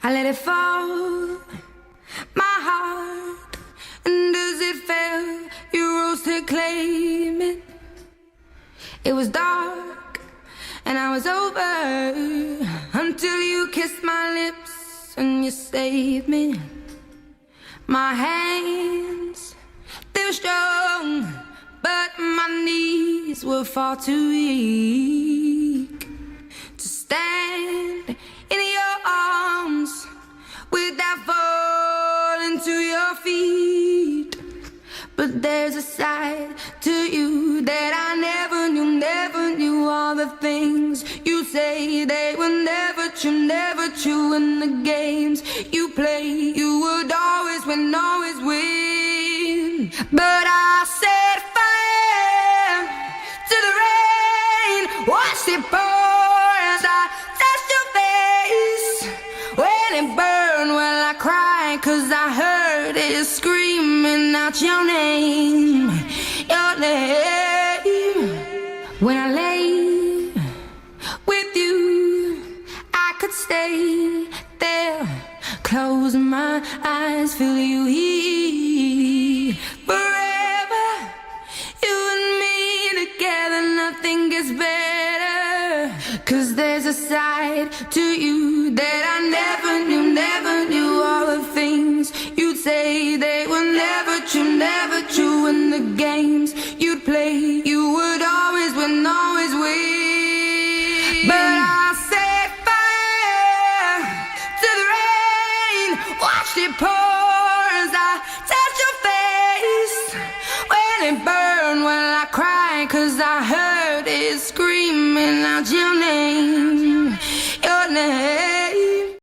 I let it fall, my heart, and as it fell, you rose to claim it. It was dark, and I was over, until you kissed my lips and you saved me. My hands, they were strong, but my knees were far too weak to stand in your arms without falling to your feet. But there's a side to you that I never knew all the things you say, they were never true, and the games you play, you would always win, always win. But I set fire to the rain, watched it pour as I touched your face. When it burned, well I cried, 'cause I heard it screaming out your name, your name. When I lay with you, I could stay there, close my eyes, feel you here. Forever, you and me together, nothing gets better. 'Cause there's a side to you that I never knew all the things you'd say, they were never true, and the games you'd play, you would always win, always win. But I set fire to the rain, watched it pour as I